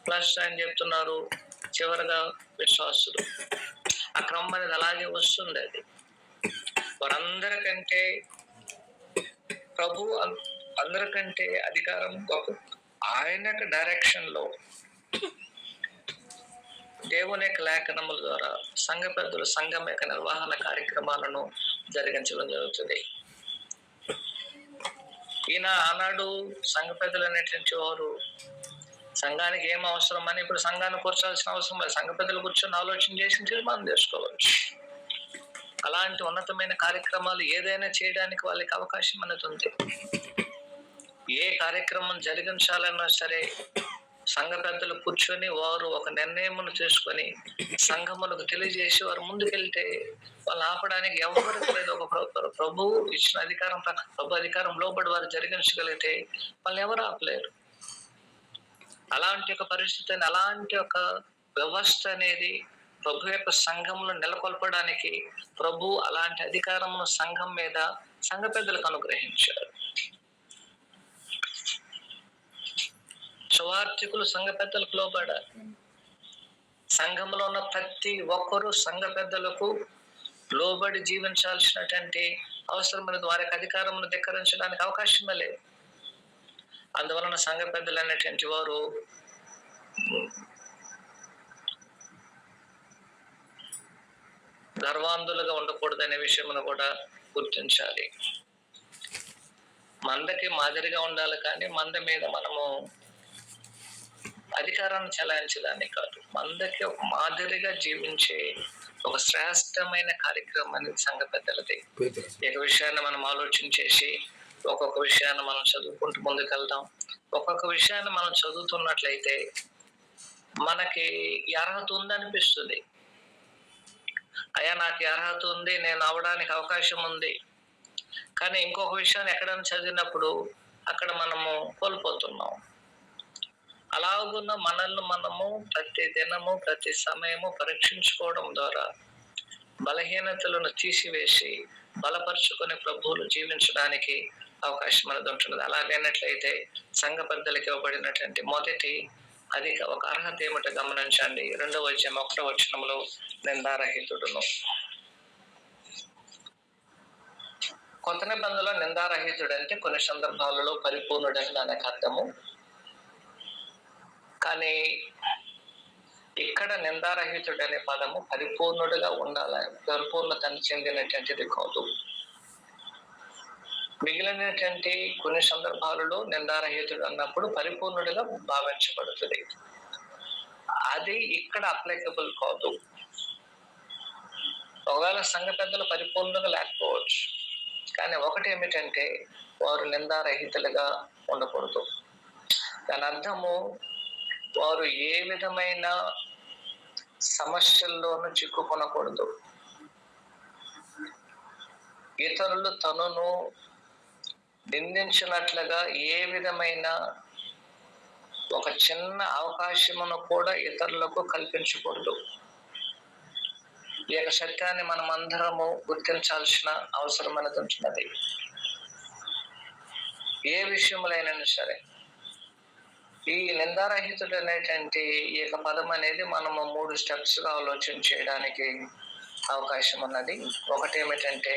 ప్లస్ అని చెప్తున్నారు చివరిగా విశ్వాసులు. ఆ క్రమం అనేది అలాగే వస్తుంది. అది వారందరికంటే ప్రభు అందరికంటే అధికారం గొప్ప. ఆయన యొక్క డైరెక్షన్ లో దేవుని యొక్క లేఖనముల ద్వారా సంఘ పెద్దలు సంఘం యొక్క నిర్వహణ కార్యక్రమాలను జరిగించడం జరుగుతుంది. ఈయన ఆనాడు సంఘ పెద్దలు అనేటువంటి వారు సంఘానికి ఏం అవసరం అని ఇప్పుడు సంఘాన్ని కూర్చోాల్సిన అవసరం లేదు. సంఘ పెద్దలు కూర్చొని ఆలోచన చేసి తీర్మానం చేసుకోవచ్చు. అలాంటి ఉన్నతమైన కార్యక్రమాలు ఏదైనా చేయడానికి వాళ్ళకి అవకాశం అనేది ఉంది. ఏ కార్యక్రమం జరిగించాలన్నా సరే సంఘ పెద్దలు కూర్చొని వారు ఒక నిర్ణయమును తీసుకొని సంఘములకు తెలియజేసి వారు ముందుకెళ్తే వాళ్ళు ఆపడానికి ఎవరికి లేదు. ఒక ప్రభు ఇచ్చిన అధికారం, ప్రభు అధికారం లోబడి వారు జరిగించగలిగితే వాళ్ళు ఎవరు ఆపలేరు. అలాంటి ఒక పరిస్థితిని, అలాంటి ఒక వ్యవస్థ అనేది ప్రభు యొక్క సంఘంలో నెలకొల్పడానికి ప్రభు అలాంటి అధికారమును సంఘం మీద సంఘ పెద్దలకు అనుగ్రహించారు. సువార్థికులు సంఘ పెద్దలకు లోబడాలి. సంఘంలో ఉన్న ప్రతి ఒక్కరూ సంఘ పెద్దలకు లోబడి జీవించాల్సినటువంటి అవసరం అనేది వారికి అధికారమును ధిక్కరించడానికి అవకాశమే లేదు. అందువలన సంఘ పెద్దలు అనేటువంటి వారు గర్వాంధులుగా ఉండకూడదనే విషయమును కూడా గుర్తించాలి. మందకి మాదిరిగా ఉండాలి, కానీ మంద మీద మనము అధికారాన్ని చెలాయించడానికి కాదు. మందకి ఒక మాదిరిగా జీవించే ఒక శ్రేష్టమైన కార్యక్రమం అనేది సంఘ పెద్దలది. ఈ విషయాన్ని మనం ఆలోచన చేసి ఒక్కొక్క విషయాన్ని మనం చదువుకుంటూ ముందుకెళ్దాం. ఒక్కొక్క విషయాన్ని మనం చదువుతున్నట్లయితే మనకి ఈ అర్హత ఉందనిపిస్తుంది. అయ్యా నాకు ఈ అర్హత ఉంది, నేను అవడానికి అవకాశం ఉంది. కానీ ఇంకొక విషయాన్ని ఎక్కడైనా చదివినప్పుడు అక్కడ మనము కోల్పోతున్నాం. అలాగున్న మనల్ని మనము ప్రతి దినము ప్రతి సమయము పరీక్షించుకోవడం ద్వారా బలహీనతలను తీసివేసి బలపరుచుకునే ప్రభువులు జీవించడానికి అవకాశం అనేది ఉంటున్నది. అలాగైనట్లయితే సంఘ పెద్దలకు ఇవ్వబడినటువంటి మొదటి అది ఒక అర్హత ఏమిటో గమనించండి. 2వ అధ్యాయం 1వ వచనంలో నిందారహితుడును. కొత్త నిబంధనలో నిందారహితుడు అంటే కొన్ని సందర్భాలలో పరిపూర్ణుడని దానికి అర్థము. కానీ ఇక్కడ నిందారహితుడు అనే పదము పరిపూర్ణుడుగా ఉండాలని, పరిపూర్ణతను చెందినటువంటిది కాదు. మిగిలినటువంటి కొన్ని సందర్భాలలో నిందారహితుడు అన్నప్పుడు పరిపూర్ణుడిగా భావించబడుతుంది. అది ఇక్కడ అప్లికబుల్ కాదు. ఒకవేళ సంఘ పెద్దలు పరిపూర్ణంగా లేకపోవచ్చు, కానీ ఒకటి ఏమిటంటే వారు నిందారహితులుగా ఉండకూడదు. దాని అర్థము వారు ఏ విధమైన సమస్యల్లోనూ చిక్కుకొనకూడదు. ఇతరులు తనను నిందించినట్లుగా ఏ విధమైన ఒక చిన్న అవకాశమును కూడా ఇతరులకు కల్పించకూడదు. ఈ యొక్క సత్యాన్ని మనం అందరము గుర్తించాల్సిన అవసరం అనేది ఉంటున్నది. ఏ విషయములైనా సరే ఈ నిందారహితుడు అనేటువంటి ఈ యొక్క పదం అనేది మనము 3 స్టెప్స్ గా ఆలోచన చేయడానికి అవకాశం ఉన్నది. ఒకటి ఏమిటంటే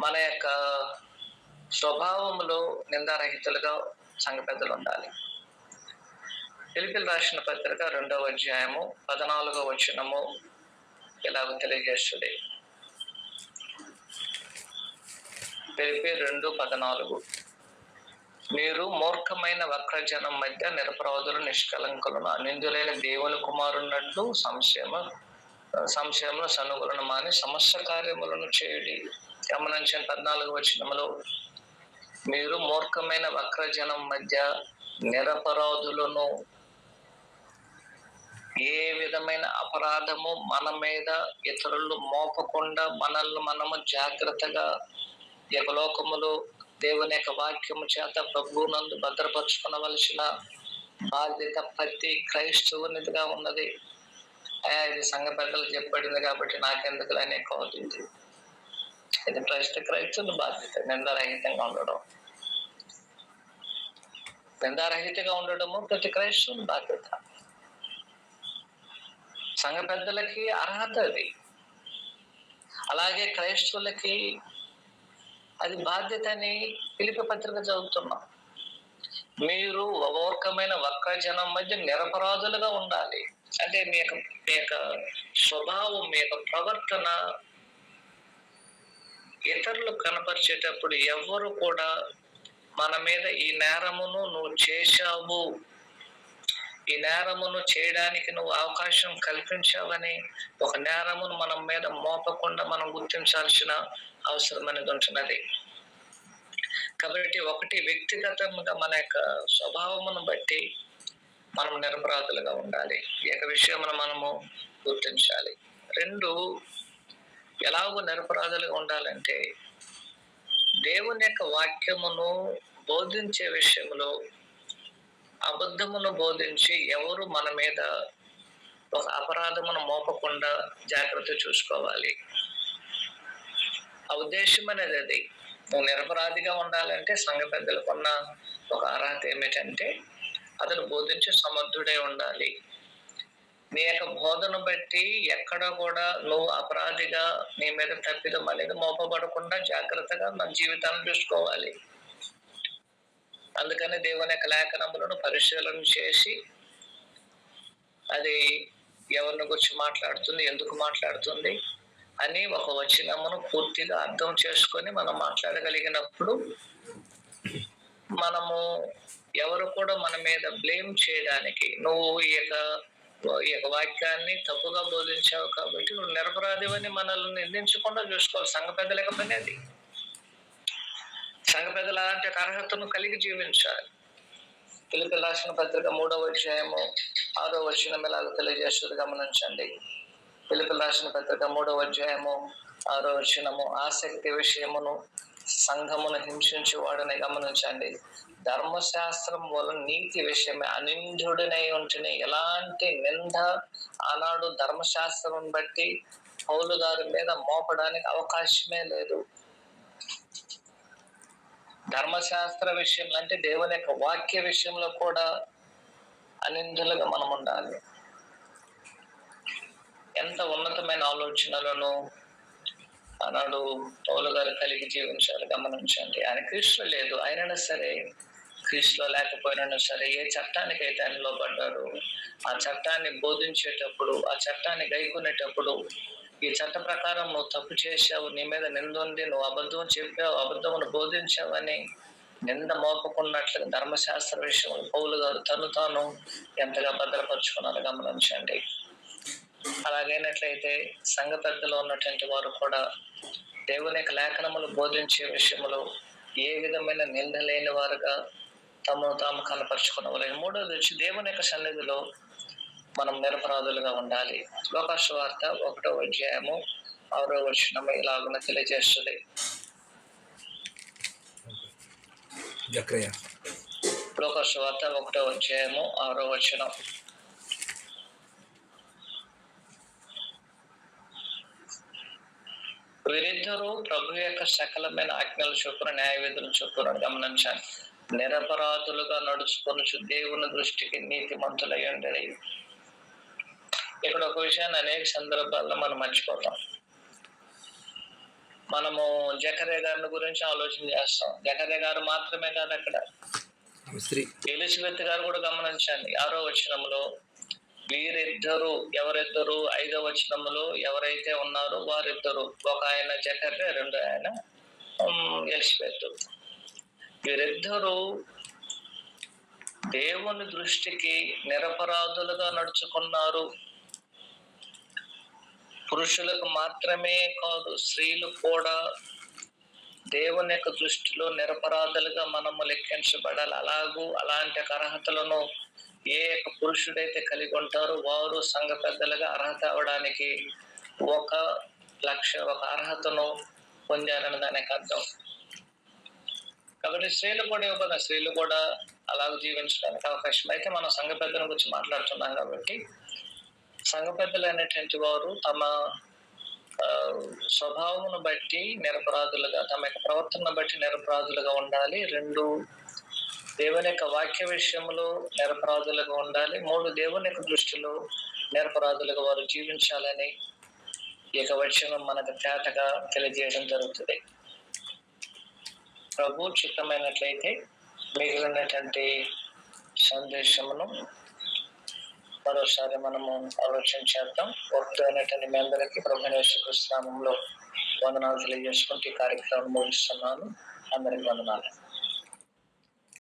మన యొక్క స్వభావంలో నిందారహితులుగా సంఘ పెద్దలు ఉండాలి. ఫిలిప్పీయులకు రాసిన పత్రిక 2వ అధ్యాయము 14వ వచనము ఇలాగ తెలియజేస్తుంది. ఫిలిప్పీ 2:14 మీరు మూర్ఖమైన వక్రజనం మధ్య నిరపరాధులు నిష్కలంకులను అనిందులైన దేవుని కుమారున్నట్లు సంశయములు సనుగులను మాని సమస్త కార్యములను చేయుడి. గమనించిన 14వ వచనములో మీరు మూర్ఖమైన వక్రజనం మధ్య నిరపరాధులను, ఏ విధమైన అపరాధము మన మీద ఇతరులు మోపకుండా మనల్ని మనము జాగ్రత్తగా ఈ లోకములో దేవుని యొక్క వాక్యము చేత ప్రభువునందు భద్రపరుచుకునవలసిన బాధ్యత ప్రతి క్రైస్తవునిదిగా ఉన్నది. ఇది సంఘ పెద్దలు చెప్పబడింది కాబట్టి నాకెందుకు అనే కాదు. ఇది క్రైస్తవుని బాధ్యత. నిందారహితంగా ఉండడం, నిందారహితంగా ఉండడము ప్రతి క్రైస్తవుని బాధ్యత. సంఘ పెద్దలకి అర్హత అది. అలాగే క్రైస్తవులకి అది బాధ్యత అని ఫిలిప్పీ పత్రిక చదువుతున్నాం. మీరు మూర్ఖమైన వక్రజనం మధ్య నిరపరాధులుగా ఉండాలి. అంటే మీ యొక్క స్వభావం, మీ యొక్క ప్రవర్తన ఇతరులు కనపరిచేటప్పుడు ఎవరు కూడా మన మీద ఈ నేరమును నువ్వు చేశావు, ఈ నేరమును చేయడానికి నువ్వు అవకాశం కల్పించావని ఒక నేరమును మనం మీద మోపకుండా మనం గుర్తించాల్సిన అవసరం అనేది ఉంటున్నది. కాబట్టి ఒకటి, వ్యక్తిగతంగా మన యొక్క స్వభావమును బట్టి మనం నిరపరాధులుగా ఉండాలి. ఈ యొక్క విషయమును మనము గుర్తించాలి. 2, ఎలాగో నిరపరాధులుగా ఉండాలంటే దేవుని యొక్క వాక్యమును బోధించే విషయంలో అబద్ధమును బోధించి ఎవరు మన మీద ఒక అపరాధమును మోపకుండా జాగ్రత్త చూసుకోవాలి. ఆ ఉద్దేశం అనేది అది. నువ్వు నిరపరాధిగా ఉండాలంటే సంఘ పెద్దలకున్న ఒక అర్హత ఏమిటంటే అతను బోధించే సమర్థుడే ఉండాలి. నీ యొక్క బోధన బట్టి ఎక్కడ కూడా నువ్వు అపరాధిగా నీ మీద తప్పిదం అనేది మోపబడకుండా జాగ్రత్తగా మన జీవితాన్ని చూసుకోవాలి. అందుకని దేవుని యొక్క లేఖనములను పరిశీలన చేసి అది ఎవరిని గురించి మాట్లాడుతుంది, ఎందుకు మాట్లాడుతుంది అని ఒక వచనమును పూర్తిగా అర్థం చేసుకొని మనం మాట్లాడగలిగినప్పుడు మనము ఎవరు కూడా మన మీద బ్లేమ్ చేయడానికి, నువ్వు ఈ యొక్క వాక్యాన్ని తప్పుగా బోధించావు కాబట్టి నువ్వు నిరపరాధివని మనల్ని నిందించకుండా చూసుకోవాలి. సంఘ పెద్దల పని అది. సంఘ పెద్దల అంటే అర్హతను కలిగి జీవించాలి. ఫిలిప్పీయులకు రాసిన పత్రిక 3వ అధ్యాయము 6వ వచనం ఎలాగో తెలియజేస్తుంది. గమనించండి. ఫిలిప్పీయులకు రాసిన పత్రిక 3వ అధ్యాయము 6వ వచనము ఆసక్తి విషయమును సంఘమును హింసించి వాడని గమనించండి. ధర్మశాస్త్రం వలన నీతి విషయమే అనింద్యుడినై ఉంటుని ఎలాంటి నింద ఆనాడు ధర్మశాస్త్రం బట్టి పౌలు గారి మీద మోపడానికి అవకాశమే లేదు. ధర్మశాస్త్ర విషయంలో అంటే దేవుని యొక్క వాక్య విషయంలో కూడా అనిందులుగా మనం ఉండాలి. ఎంత ఉన్నతమైన ఆలోచనలను ఆనాడు పౌలు గారు కలిగి జీవించాలి గమనించండి. ఆయన క్రీస్తులో లేదు, అయినా సరే క్రీస్తులో లేకపోయినా సరే ఏ చట్టానికైతే ఆయన లోబడ్డారు, ఆ చట్టాన్ని బోధించేటప్పుడు, ఆ చట్టాన్ని గైకొనేటప్పుడు, ఈ చట్ట ప్రకారం నువ్వు తప్పు చేశావు, నీ మీద నింద ఉంది, నువ్వు అబద్ధం చెప్పావు, అబద్ధమును బోధించావని నింద మోపకున్నట్లుగా ధర్మశాస్త్ర విషయంలో పౌలు గారు తను తాను ఎంతగా భద్రపరుచుకున్నారు గమనించండి. అలాగైనట్లయితే సంఘ పెద్దలో ఉన్నటువంటి వారు కూడా దేవుని యొక్క లేఖనములు బోధించే విషయంలో ఏ విధమైన నింద లేని వారుగా తమను తాము కనపరుచుకున్నవారు. మూడోది వచ్చి దేవుని యొక్క సన్నిధిలో మనం నిరపరాధులుగా ఉండాలి. లోకాసు వార్త 1వ అధ్యాయము 6వ వచనం ఇలాగున తెలియజేస్తుంది. లోకాసు వార్త 1వ అధ్యాయము 6వ వచనం. వీరిద్దరూ ప్రభు యొక్క సకలమైన ఆజ్ఞల చొప్పున న్యాయ విధుల చొప్పున గమనించాలి. నిరపరాధులుగా నడుచుకొనుచు దేవుని దృష్టికి నీతిమంతులై ఉండేది. ఇక్కడ ఒక విషయాన్ని అనేక సందర్భాల్లో మనం మర్చిపోతాం. మనము జకర్యా గారిని గురించి ఆలోచన చేస్తాం. జకర్యా గారు మాత్రమే కాదు, అక్కడ ఎలిజబెత్ గారు కూడా గమనించండి. 6వ వచనంలో వీరిద్దరు ఎవరిద్దరు, 5వ వచనంలో ఎవరైతే ఉన్నారో వారిద్దరు, ఒక ఆయన జకర్యా, రెండో ఆయన ఎలిజబెత్. వీరిద్దరూ దేవుని దృష్టికి నిరపరాధులుగా నడుచుకున్నారు. పురుషులకు మాత్రమే కాదు, స్త్రీలు కూడా దేవుని యొక్క దృష్టిలో నిరపరాధులుగా మనము లెక్కించబడాలి. అలాంటి అర్హతలను ఏ యొక్క పురుషుడైతే కలిగి ఉంటారో వారు సంఘ పెద్దలుగా అర్హత అవడానికి 1,00,000 ఒక అర్హతను పొందారని దానికి అర్థం. కాబట్టి స్త్రీలు కూడా అలాగ జీవించడానికి అవకాశం. అయితే మనం సంఘ పెద్దల గురించి మాట్లాడుతున్నాం కాబట్టి సంఘ పెద్దలు అనేటువంటి వారు తమ స్వభావమును బట్టి నిరపరాధులుగా, తమ యొక్క ప్రవర్తనను బట్టి నిరపరాధులుగా ఉండాలి. 2, దేవుని యొక్క వాక్య విషయంలో నిరపరాధులుగా ఉండాలి. 3, దేవుని యొక్క దృష్టిలో నిరపరాధులుగా వారు జీవించాలని ఈ యొక్క వచనం మనకు తేటగా తెలియజేయడం జరుగుతుంది. ప్రభు చిత్తమైనట్లయితే మిగిలినటువంటి సందేశమును మరోసారి మనము ఆలోచన చేద్దాం. వక్తైనటువంటి మీ అందరికీ ప్రభువైన యేసుక్రీస్తు నామములో వందనాలు తెలియజేసుకుంటూ ఈ కార్యక్రమం ముగిస్తున్నాను. అందరికి వందనాలు.